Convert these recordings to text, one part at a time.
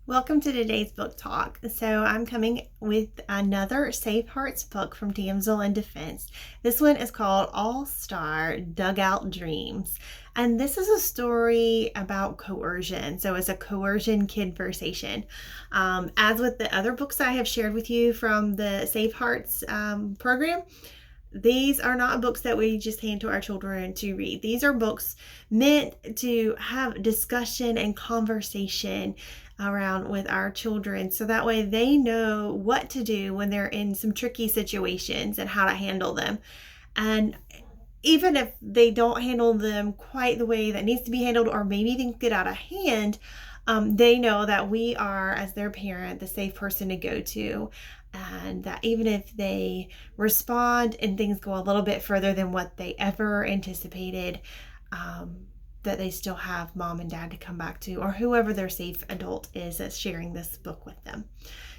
Welcome to today's book talk. So I'm coming with another Safe Hearts book from Damsel in Defense. This one is called All-Star Dugout Dreams. And this is a story about coercion. So it's a coercion kidversation. As with the other books I have shared with you from the Safe Hearts program, these are not books that we just hand to our children to read. These are books meant to have discussion and conversation around with our children so that way they know what to do when they're in some tricky situations and how to handle them. And even if they don't handle them quite the way that needs to be handled, or maybe things get out of hand, they know that we are, as their parent, the safe person to go to. And that even if they respond and things go a little bit further than what they ever anticipated, that they still have mom and dad to come back to, or whoever their safe adult is that's sharing this book with them.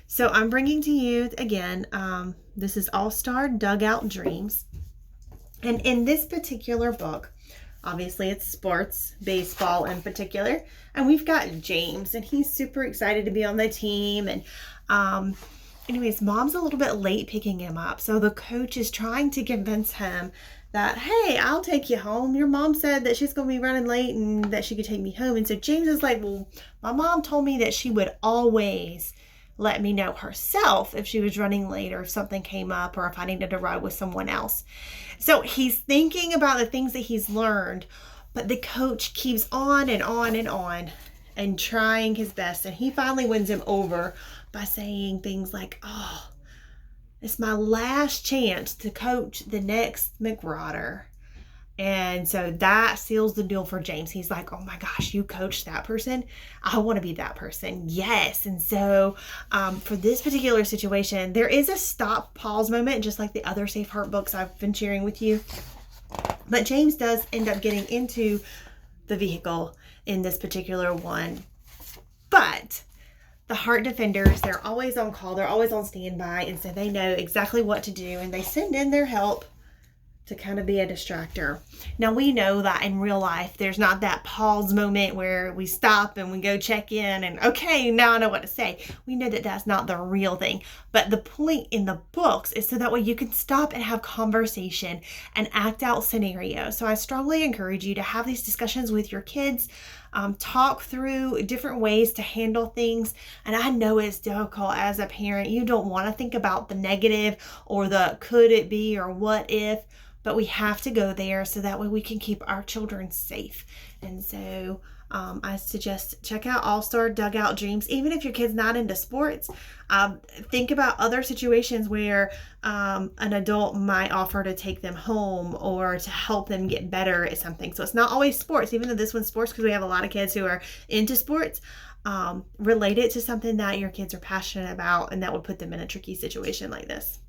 So I'm bringing to you again, this is All-Star Dugout Dreams. And in this particular book, obviously it's sports, baseball in particular. And we've got James, and he's super excited to be on the team. And anyways, mom's a little bit late picking him up. So the coach is trying to convince him that, hey, I'll take you home. Your mom said that she's going to be running late and that she could take me home. And so James is like, well, my mom told me that she would always let me know herself if she was running late or if something came up or if I needed to ride with someone else. So he's thinking about the things that he's learned, but the coach keeps on and on and on and trying his best. And he finally wins him over by saying things like, oh, it's my last chance to coach the next McRotter. And so that seals the deal for James. He's like, oh my gosh, you coached that person? I want to be that person. Yes. And so for this particular situation, there is a stop pause moment, just like the other Safe Heart books I've been sharing with you. But James does end up getting into the vehicle in this particular one. But the Heart Defenders, they're always on call. They're always on standby. And so they know exactly what to do. And they send in their help to kind of be a distractor. Now we know that in real life, there's not that pause moment where we stop and we go check in and okay, now I know what to say. We know that that's not the real thing. But the point in the books is so that way you can stop and have conversation and act out scenarios. So I strongly encourage you to have these discussions with your kids. Talk through different ways to handle things. And I know it's difficult as a parent. You don't want to think about the negative or the could it be or what if, but we have to go there so that way we can keep our children safe. And so I suggest check out All-Star Dugout Dreams. Even if your kid's not into sports, think about other situations where an adult might offer to take them home or to help them get better at something. So it's not always sports, even though this one's sports because we have a lot of kids who are into sports. Relate it to something that your kids are passionate about and that would put them in a tricky situation like this.